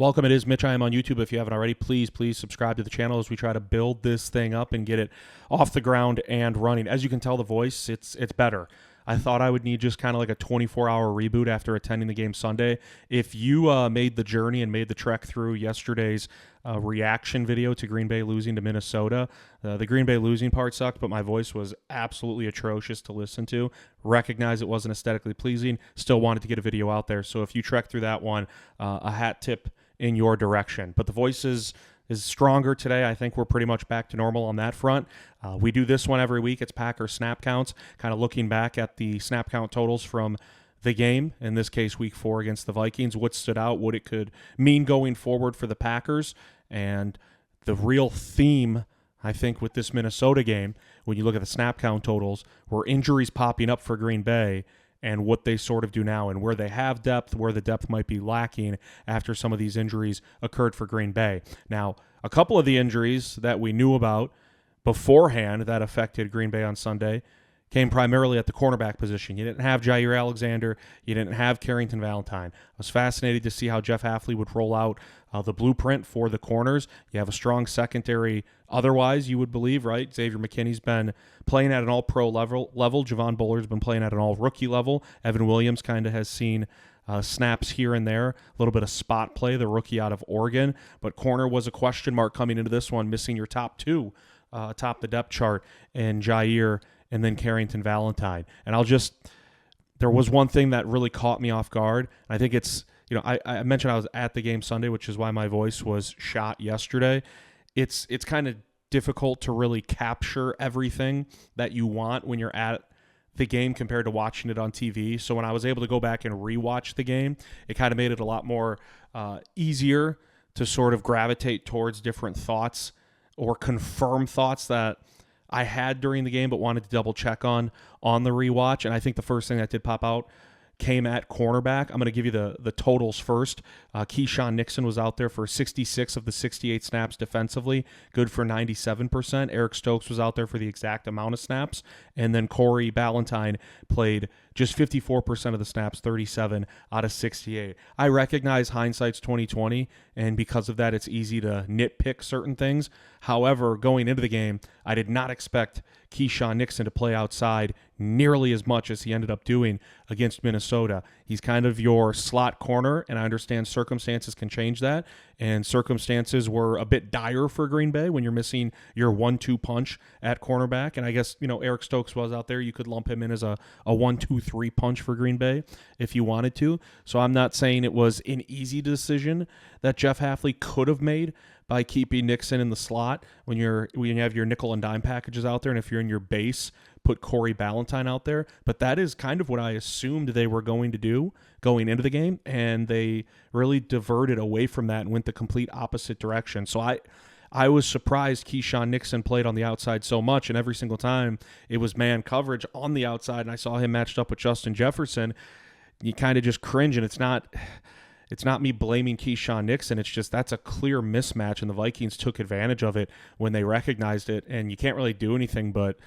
Welcome. It is Mitch. I am on YouTube. If you haven't already, please subscribe to the channel as we try to build this thing up and get it off the ground and running. As you can tell, the voice, it's better. I thought I would need just kind of like a 24-hour reboot after attending the game Sunday. If you made the journey and made the trek through yesterday's reaction video to Green Bay losing to Minnesota, the Green Bay losing part sucked, but my voice was absolutely atrocious to listen to. Recognize it wasn't aesthetically pleasing. Still wanted to get a video out there. So if you trek through that one, a hat tip in your direction. But the voice is stronger today. I think we're pretty much back to normal on that front. We do this one every week. It's Packer snap counts, kind of looking back at the snap count totals from the game, in this case week 4 against the Vikings, what stood out, what it could mean going forward for the Packers. And the real theme, I think, with this Minnesota game, when you look at the snap count totals, were injuries popping up for Green Bay and what they sort of do now and where they have depth, where the depth might be lacking after some of these injuries occurred for Green Bay. Now, a couple of the injuries that we knew about beforehand that affected Green Bay on Sunday came primarily at the cornerback position. You didn't have Jair Alexander. You didn't have Carrington Valentine. I was fascinated to see how Jeff Hafley would roll out the blueprint for the corners. You have a strong secondary otherwise, you would believe, right? Xavier McKinney's been playing at an all-pro level. Javon Buller's been playing at an all-rookie level. Evan Williams kind of has seen snaps here and there, a little bit of spot play, the rookie out of Oregon. But corner was a question mark coming into this one, missing your top two atop the depth chart, and Jair and then Carrington Valentine. And there was one thing that really caught me off guard. I think it's, I mentioned I was at the game Sunday, which is why my voice was shot yesterday. It's kind of difficult to really capture everything that you want when you're at the game compared to watching it on TV. So when I was able to go back and rewatch the game, it kind of made it a lot more easier to sort of gravitate towards different thoughts or confirm thoughts that I had during the game but wanted to double check on the rewatch. And I think the first thing that did pop out came at cornerback. I'm going to give you the totals first. Keisean Nixon was out there for 66 of the 68 snaps defensively, good for 97%. Eric Stokes was out there for the exact amount of snaps. And then Corey Ballantyne played just 54% of the snaps, 37 out of 68. I recognize hindsight's 2020, and because of that, it's easy to nitpick certain things. However, going into the game, I did not expect Keisean Nixon to play outside nearly as much as he ended up doing against Minnesota. He's kind of your slot corner, and I understand circumstances can change that, and circumstances were a bit dire for Green Bay when you're missing your 1-2 punch at cornerback. And I guess, Eric Stokes was out there. You could lump him in as a 1-2-3 punch for Green Bay if you wanted to. So I'm not saying it was an easy decision that Jeff Hafley could have made by keeping Nixon in the slot when you have your nickel and dime packages out there, and if you're in your base, put Corey Ballantyne out there. But that is kind of what I assumed they were going to do going into the game, and they really diverted away from that and went the complete opposite direction. So I was surprised Keisean Nixon played on the outside so much, and every single time it was man coverage on the outside, and I saw him matched up with Justin Jefferson. You kind of just cringe, and it's not me blaming Keisean Nixon. It's just that's a clear mismatch, and the Vikings took advantage of it when they recognized it, and you can't really do anything but,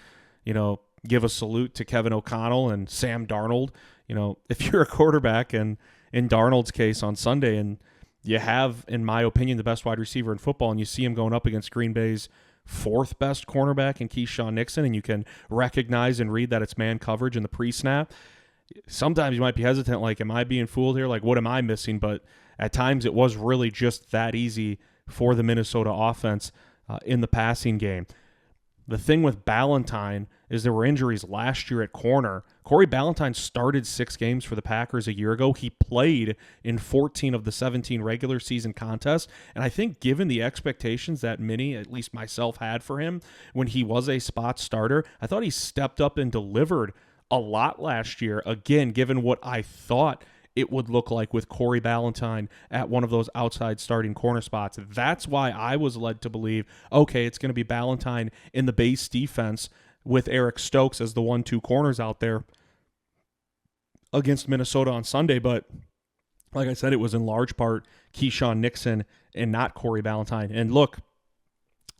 give a salute to Kevin O'Connell and Sam Darnold. If you're a quarterback, and in Darnold's case on Sunday, and you have, in my opinion, the best wide receiver in football, and you see him going up against Green Bay's fourth best cornerback in Keisean Nixon, and you can recognize and read that it's man coverage in the pre-snap, sometimes you might be hesitant, like, am I being fooled here? Like, what am I missing? But at times it was really just that easy for the Minnesota offense in the passing game. The thing with Ballantyne is there were injuries last year at corner. Corey Ballantyne started 6 games for the Packers a year ago. He played in 14 of the 17 regular season contests. And I think given the expectations that many, at least myself, had for him when he was a spot starter, I thought he stepped up and delivered a lot last year. Again, given what I thought it would look like with Corey Ballantyne at one of those outside starting corner spots. That's why I was led to believe, okay, it's going to be Ballantyne in the base defense with Eric Stokes as the 1-2 corners out there against Minnesota on Sunday. But like I said, it was in large part Keisean Nixon and not Corey Ballantyne. And look,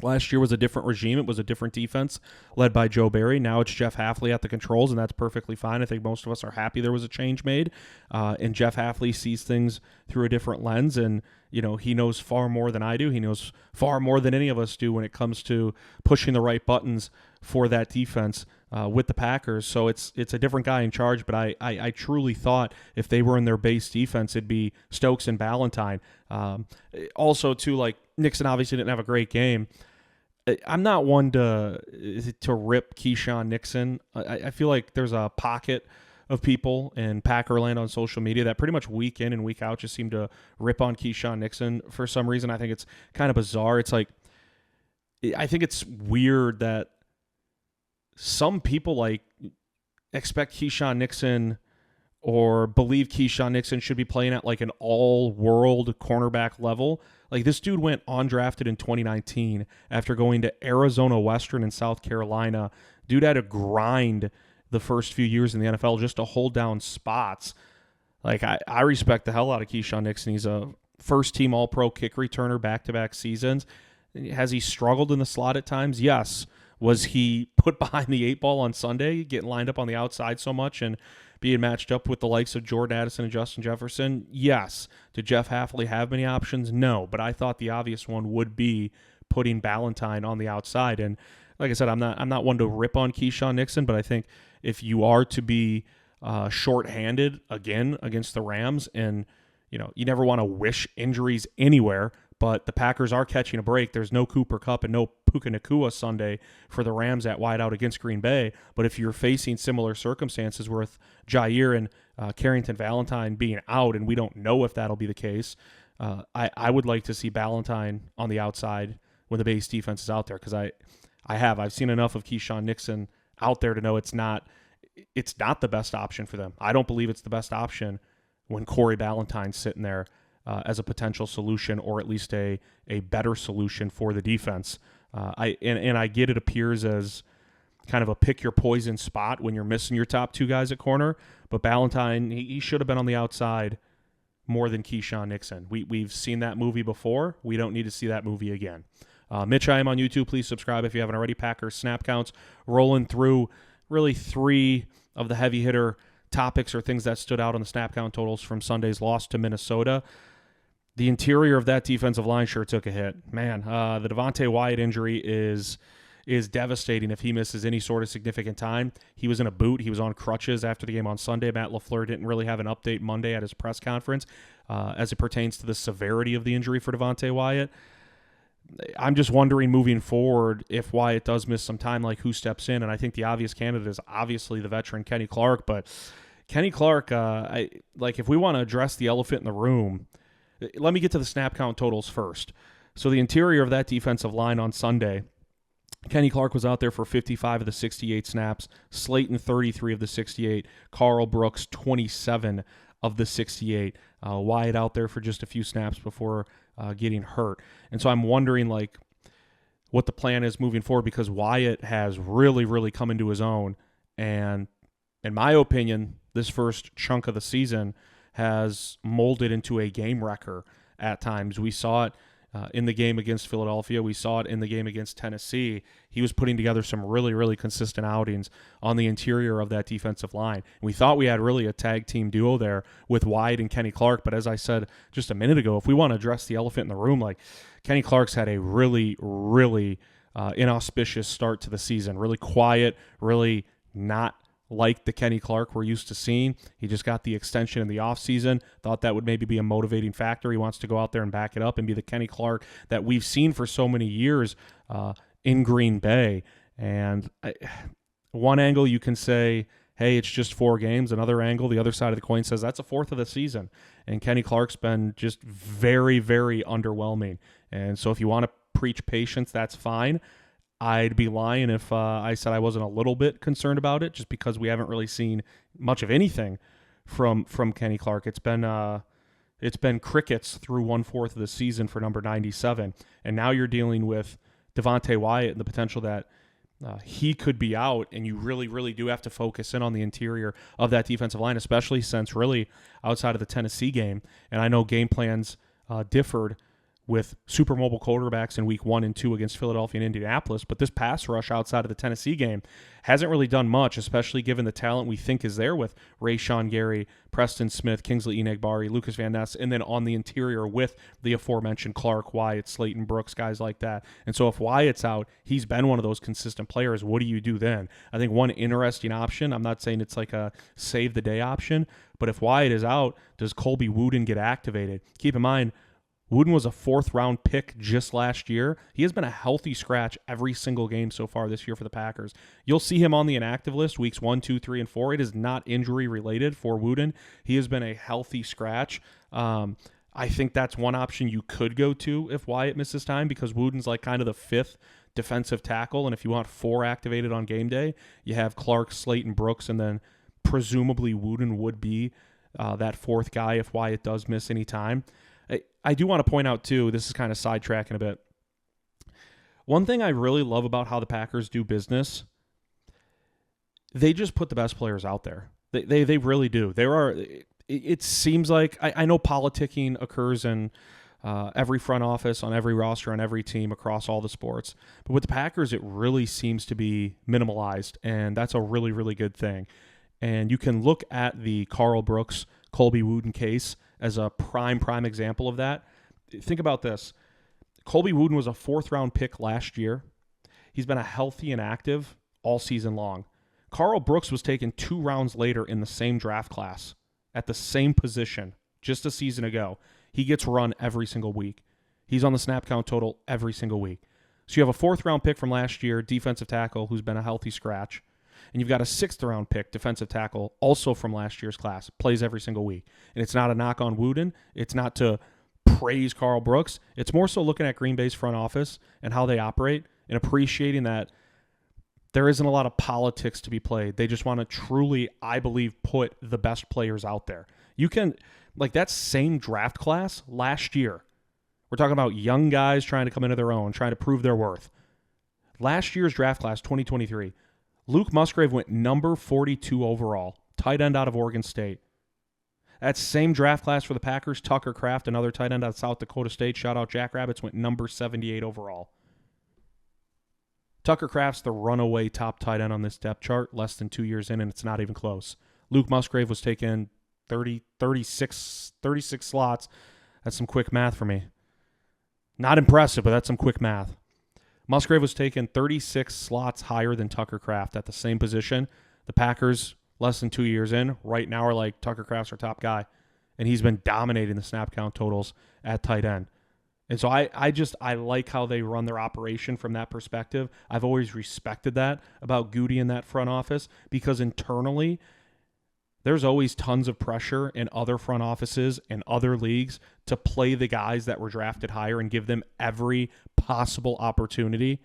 last year was a different regime. It was a different defense led by Joe Barry. Now it's Jeff Hafley at the controls, and that's perfectly fine. I think most of us are happy there was a change made, and Jeff Hafley sees things through a different lens. And he knows far more than I do. He knows far more than any of us do when it comes to pushing the right buttons for that defense with the Packers. So it's a different guy in charge, but I truly thought if they were in their base defense, it'd be Stokes and Ballantyne. Also, too, like, Nixon obviously didn't have a great game. I'm not one to rip Keisean Nixon. I feel like there's a pocket of people in Packerland on social media that pretty much week in and week out just seem to rip on Keisean Nixon for some reason. I think it's kind of bizarre. It's like, I think it's weird that some people like expect Keisean Nixon or believe Keisean Nixon should be playing at like an all-world cornerback level. Like, this dude went undrafted in 2019 after going to Arizona Western and South Carolina. Dude had to grind the first few years in the NFL just to hold down spots. Like, I respect the hell out of Keisean Nixon. He's a first-team All-Pro kick returner back-to-back seasons. Has he struggled in the slot at times? Yes. Was he put behind the 8 ball on Sunday, getting lined up on the outside so much and being matched up with the likes of Jordan Addison and Justin Jefferson? Yes. Did Jeff Hafley have many options? No. But I thought the obvious one would be putting Ballantyne on the outside. And like I said, I'm not one to rip on Keisean Nixon, but I think if you are to be shorthanded again against the Rams, and you never want to wish injuries anywhere, but the Packers are catching a break. There's no Cooper Kupp and no Puka Nacua Sunday for the Rams at wideout against Green Bay. But if you're facing similar circumstances with Jair and Carrington Valentine being out, and we don't know if that'll be the case, I would like to see Ballantyne on the outside when the base defense is out there, because I've seen enough of Keisean Nixon out there to know it's not the best option for them. I don't believe it's the best option when Corey Ballantyne's sitting there as a potential solution, or at least a better solution for the defense. I get it appears as kind of a pick your poison spot when you're missing your top two guys at corner, but Ballantyne, he should have been on the outside more than Keisean Nixon. We've seen that movie before. We don't need to see that movie again. Mitch, I am on YouTube. Please subscribe if you haven't already. Packers snap counts rolling through really 3 of the heavy hitter topics or things that stood out on the snap count totals from Sunday's loss to Minnesota. The interior of that defensive line sure took a hit. Man, the Devontae Wyatt injury is devastating if he misses any sort of significant time. He was in a boot. He was on crutches after the game on Sunday. Matt LaFleur didn't really have an update Monday at his press conference as it pertains to the severity of the injury for Devontae Wyatt. I'm just wondering moving forward, if Wyatt does miss some time, like who steps in. And I think the obvious candidate is obviously the veteran Kenny Clark. But Kenny Clark, if we want to address the elephant in the room, let me get to the snap count totals first. So the interior of that defensive line on Sunday, Kenny Clark was out there for 55 of the 68 snaps, Slayton 33 of the 68, Carl Brooks 27 of the 68. Wyatt out there for just a few snaps before getting hurt. And so I'm wondering, what the plan is moving forward, because Wyatt has really, really come into his own. And in my opinion, this first chunk of the season has molded into a game wrecker at times. We saw it in the game against Philadelphia. We saw it in the game against Tennessee. He was putting together some really, really consistent outings on the interior of that defensive line. And we thought we had really a tag team duo there with Wyatt and Kenny Clark. But as I said just a minute ago, if we want to address the elephant in the room, Kenny Clark's had a really, really inauspicious start to the season. Really quiet, really not like the Kenny Clark we're used to seeing. He just got the extension in the offseason. Thought that would maybe be a motivating factor. He wants to go out there and back it up and be the Kenny Clark that we've seen for so many years in Green Bay. And one angle you can say, hey, it's just 4 games. Another angle, the other side of the coin, says that's a fourth of the season. And Kenny Clark's been just very, very underwhelming. And so if you want to preach patience, that's fine. I'd be lying if I said I wasn't a little bit concerned about it, just because we haven't really seen much of anything from Kenny Clark. It's been crickets through 1/4 of the season for number 97, and now you're dealing with Devontae Wyatt and the potential that he could be out, and you really, really do have to focus in on the interior of that defensive line, especially since really outside of the Tennessee game, and I know game plans differed with super mobile quarterbacks in week 1 and 2 against Philadelphia and Indianapolis, but this pass rush outside of the Tennessee game hasn't really done much, especially given the talent we think is there with Rashawn Gary, Preston Smith, Kingsley Enagbari, Lucas Van Ness, and then on the interior with the aforementioned Clark, Wyatt, Slayton Brooks, guys like that. And so if Wyatt's out, he's been one of those consistent players. What do you do then? I think one interesting option, I'm not saying it's like a save the day option, but if Wyatt is out, does Colby Wooden get activated? Keep in mind, Wooden was a 4th-round pick just last year. He has been a healthy scratch every single game so far this year for the Packers. You'll see him on the inactive list weeks 1, 2, 3, and 4. It is not injury-related for Wooden. He has been a healthy scratch. I think that's one option you could go to if Wyatt misses time, because Wooden's like kind of the 5th defensive tackle, and if you want 4 activated on game day, you have Clark, Slayton, Brooks, and then presumably Wooden would be that 4th guy if Wyatt does miss any time. I do want to point out, too, this is kind of sidetracking a bit. One thing I really love about how the Packers do business, they just put the best players out there. They really do. It seems like, I know politicking occurs in every front office, on every roster, on every team, across all the sports. But with the Packers, it really seems to be minimalized, and that's a really, really good thing. And you can look at the Carl Brooks, Colby Wooden case as a prime example of that. Think about this. Colby Wooden was a 4th-round pick last year. He's been a healthy and active all season long. Carl Brooks was taken 2 rounds later in the same draft class at the same position just a season ago. He gets run every single week. He's on the snap count total every single week. So you have a 4th-round pick from last year, defensive tackle, who's been a healthy scratch. And you've got a 6th-round pick, defensive tackle, also from last year's class, plays every single week. And it's not a knock on Wooden. It's not to praise Carl Brooks. It's more so looking at Green Bay's front office and how they operate and appreciating that there isn't a lot of politics to be played. They just want to truly, I believe, put the best players out there. You can, like that same draft class last year, we're talking about young guys trying to come into their own, trying to prove their worth. Last year's draft class, 2023, Luke Musgrave went number 42 overall, tight end out of Oregon State. That same draft class for the Packers, Tucker Kraft, another tight end out of South Dakota State, shout out Jackrabbits, went number 78 overall. Tucker Kraft's the runaway top tight end on this depth chart, less than 2 years in, and it's not even close. Luke Musgrave was taken 36 slots. That's some quick math for me. Not impressive, but that's some quick math. Musgrave was taken 36 slots higher than Tucker Kraft at the same position. The Packers, less than 2 years in, right now are like, Tucker Kraft's our top guy. And he's been dominating the snap count totals at tight end. And so I like how they run their operation from that perspective. I've always respected that about Goody in that front office, because internally, there's always tons of pressure in other front offices and other leagues to play the guys that were drafted higher and give them every possible opportunity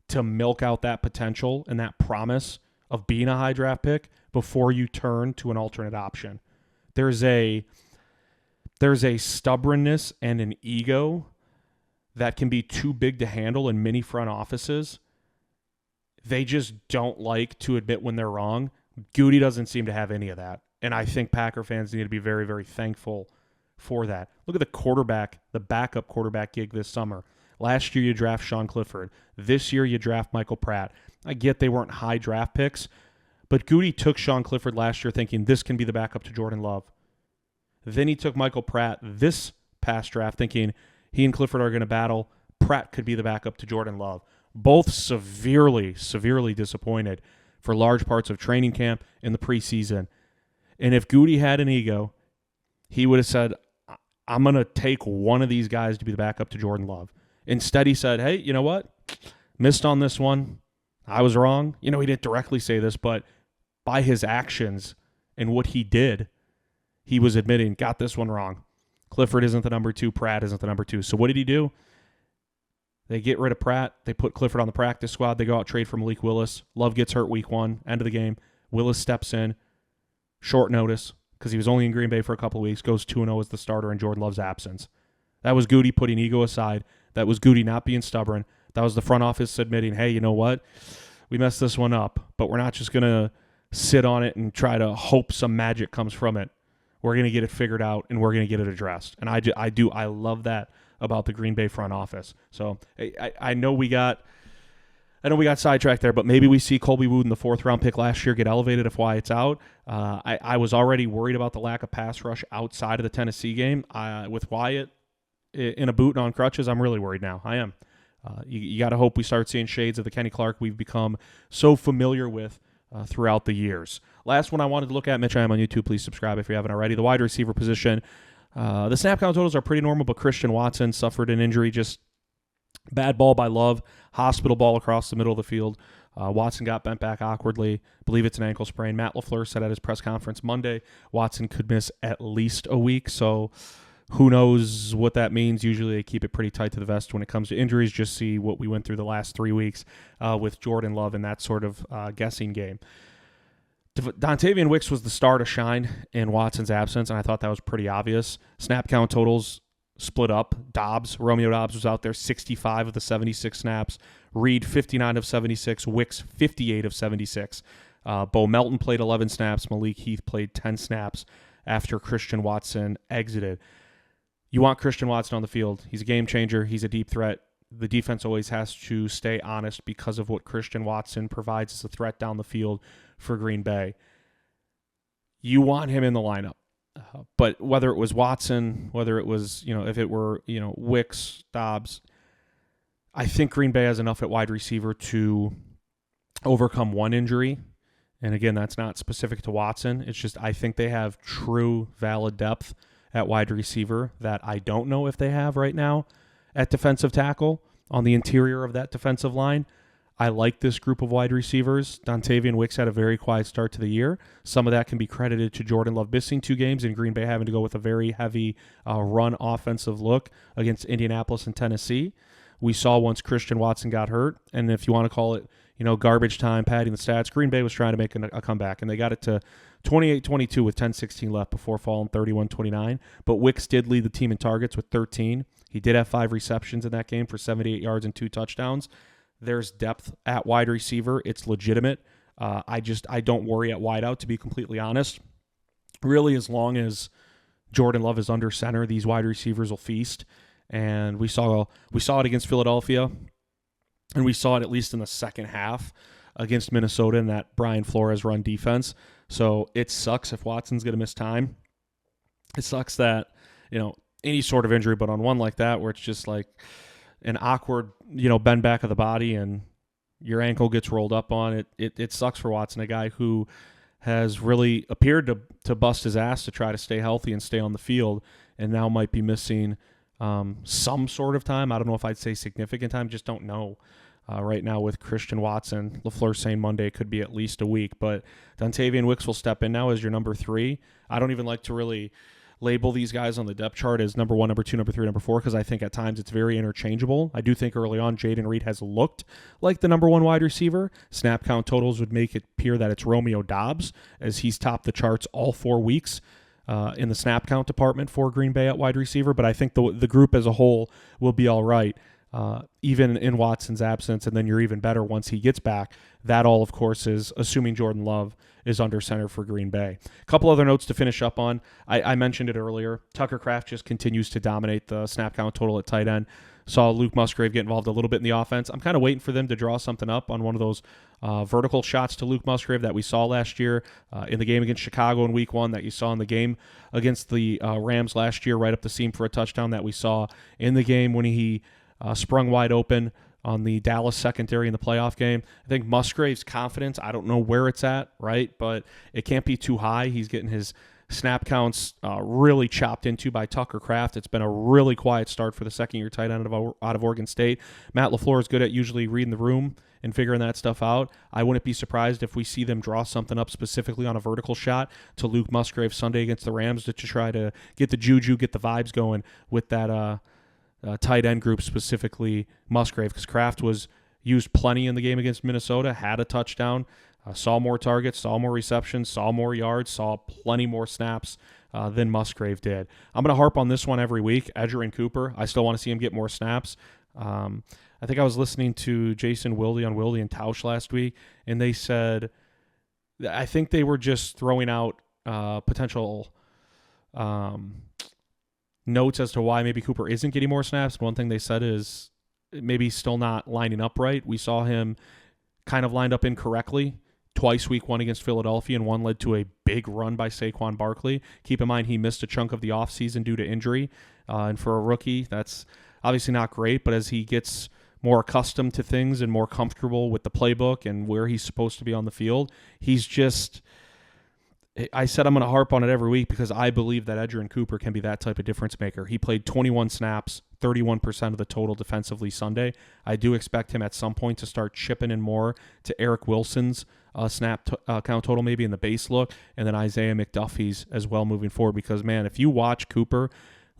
to milk out that potential and that promise of being a high draft pick before you turn to an alternate option. There's a stubbornness and an ego that can be too big to handle in many front offices. They just don't like to admit when they're wrong. Goody doesn't seem to have any of that. And I think Packer fans need to be very, very thankful for that. Look at the backup quarterback gig this summer. Last year you draft Sean Clifford. This year you draft Michael Pratt. I get they weren't high draft picks, but Goody took Sean Clifford last year thinking this can be the backup to Jordan Love. Then he took Michael Pratt this past draft thinking he and Clifford are going to battle. Pratt could be the backup to Jordan Love. Both severely, severely disappointed for large parts of training camp in the preseason. And if Goody had an ego, he would have said, I'm going to take one of these guys to be the backup to Jordan Love. Instead, he said, hey, you know what? Missed on this one. I was wrong. He didn't directly say this, but by his actions and what he did, he was admitting, got this one wrong. Clifford isn't the number 2. Pratt isn't the number 2. So what did he do? They get rid of Pratt. They put Clifford on the practice squad. They go out trade for Malik Willis. Love gets hurt week 1, end of the game. Willis steps in, short notice, because he was only in Green Bay for a couple of weeks, goes 2-0 as the starter in Jordan Love's absence. That was Goody putting ego aside. That was Goody not being stubborn. That was the front office admitting, hey, you know what? We messed this one up, but we're not just going to sit on it and try to hope some magic comes from it. We're going to get it figured out, and we're going to get it addressed. And I love that about the Green Bay front office. So I know we got sidetracked there, but maybe we see Colby Wooden, the 4th-round pick last year, get elevated if Wyatt's out. I was already worried about the lack of pass rush outside of the Tennessee game. With Wyatt in a boot and on crutches, I'm really worried now. I am. You got to hope we start seeing shades of the Kenny Clark we've become so familiar with throughout the years. Last one I wanted to look at, Mitch, I am on YouTube. Please subscribe if you haven't already. The wide receiver position. The snap count totals are pretty normal, but Christian Watson suffered an injury, just bad ball by Love, hospital ball across the middle of the field. Watson got bent back awkwardly. I believe it's an ankle sprain. Matt LaFleur said at his press conference Monday Watson could miss at least a week, so who knows what that means. Usually they keep it pretty tight to the vest when it comes to injuries. Just see what we went through the last 3 weeks with Jordan Love in that sort of guessing game. Dontavian Wicks was the star to shine in Watson's absence, and I thought that was pretty obvious. Snap count totals split up. Romeo Doubs was out there 65 of the 76 snaps. Reed 59 of 76. Wicks 58 of 76. Bo Melton played 11 snaps. Malik Heath played 10 snaps after Christian Watson exited. You want Christian Watson on the field. He's a game changer. He's a deep threat. The defense always has to stay honest because of what Christian Watson provides as a threat down the field for Green Bay. You want him in the lineup. But whether it was Watson, whether it was, if it were, Wicks, Doubs, I think Green Bay has enough at wide receiver to overcome one injury. And again, that's not specific to Watson. It's just I think they have true, valid depth at wide receiver that I don't know if they have right now at defensive tackle on the interior of that defensive line. I like this group of wide receivers. Dontavian Wicks had a very quiet start to the year. Some of that can be credited to Jordan Love missing 2 games and Green Bay having to go with a very heavy run offensive look against Indianapolis and Tennessee. We saw once Christian Watson got hurt, and if you want to call it, garbage time, padding the stats, Green Bay was trying to make a comeback, and they got it to 28-22 with 10:16 left before falling 31-29. But Wicks did lead the team in targets with 13. He did have 5 receptions in that game for 78 yards and 2 touchdowns. There's depth at wide receiver. It's legitimate. I don't worry at wideout, to be completely honest. Really, as long as Jordan Love is under center, these wide receivers will feast. And we saw it against Philadelphia, and we saw it at least in the second half against Minnesota in that Brian Flores run defense. So it sucks if Watson's going to miss time. It sucks that, any sort of injury, but on one like that where it's just like an awkward, bend back of the body and your ankle gets rolled up on it sucks for Watson, a guy who has really appeared to bust his ass to try to stay healthy and stay on the field, and now might be missing some sort of time. I don't know if I'd say significant time, just don't know. Right now with Christian Watson, LaFleur saying Monday it could be at least a week, but Dontavian Wicks will step in now as your number 3. I don't even like to really label these guys on the depth chart as number 1, number 2, number 3, number 4, because I think at times it's very interchangeable. I do think early on Jaden Reed has looked like the number 1 wide receiver. Snap count totals would make it appear that it's Romeo Doubs, as he's topped the charts all 4 weeks in the snap count department for Green Bay at wide receiver, but I think the group as a whole will be all right. Even in Watson's absence, and then you're even better once he gets back. That all, of course, is assuming Jordan Love is under center for Green Bay. A couple other notes to finish up on. I mentioned it earlier. Tucker Kraft just continues to dominate the snap count total at tight end. Saw Luke Musgrave get involved a little bit in the offense. I'm kind of waiting for them to draw something up on one of those vertical shots to Luke Musgrave that we saw last year in the game against Chicago in week 1, that you saw in the game against the Rams last year, right up the seam for a touchdown, that we saw in the game when he sprung wide open on the Dallas secondary in the playoff game. I think Musgrave's confidence, I don't know where it's at, right? But it can't be too high. He's getting his snap counts really chopped into by Tucker Kraft. It's been a really quiet start for the second-year tight end out of Oregon State. Matt LaFleur is good at usually reading the room and figuring that stuff out. I wouldn't be surprised if we see them draw something up specifically on a vertical shot to Luke Musgrave Sunday against the Rams to try to get the juju, get the vibes going with that tight end group, specifically Musgrave, because Kraft was used plenty in the game against Minnesota, had a touchdown, saw more targets, saw more receptions, saw more yards, saw plenty more snaps than Musgrave did. I'm going to harp on this one every week. Edgerrin Cooper, I still want to see him get more snaps. I think I was listening to Jason Wilde on Wilde and Tausch last week, and they said, I think they were just throwing out potential notes as to why maybe Cooper isn't getting more snaps. One thing they said is maybe he's still not lining up right. We saw him kind of lined up incorrectly twice week 1 against Philadelphia, and one led to a big run by Saquon Barkley. Keep in mind he missed a chunk of the offseason due to injury, and for a rookie, that's obviously not great, but as he gets more accustomed to things and more comfortable with the playbook and where he's supposed to be on the field, he's just... I said I'm going to harp on it every week because I believe that Edgerrin Cooper can be that type of difference maker. He played 21 snaps, 31% of the total defensively Sunday. I do expect him at some point to start chipping in more to Eric Wilson's snap count total maybe in the base look, and then Isaiah McDuffie's as well moving forward because, man, if you watch Cooper,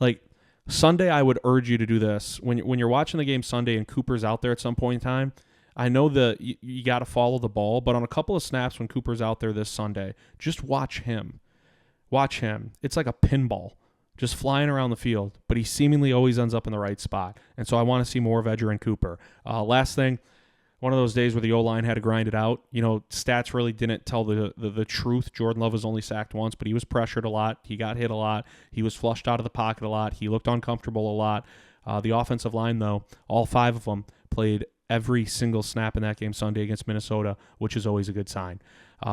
like Sunday, I would urge you to do this. When you're watching the game Sunday and Cooper's out there at some point in time, I know that you got to follow the ball, but on a couple of snaps when Cooper's out there this Sunday, just watch him. Watch him. It's like a pinball, just flying around the field, but he seemingly always ends up in the right spot. And so I want to see more of Edgerrin Cooper. Last thing, one of those days where the O-line had to grind it out. You know, stats really didn't tell the truth. Jordan Love was only sacked once, but he was pressured a lot. He got hit a lot. He was flushed out of the pocket a lot. He looked uncomfortable a lot. The offensive line, though, all 5 of them played every single snap in that game Sunday against Minnesota, which is always a good sign.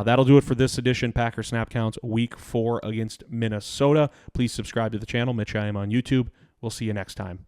That'll do it for this edition, Packer Snap Counts, Week 4 against Minnesota. Please subscribe to the channel. Mitch, I am on YouTube. We'll see you next time.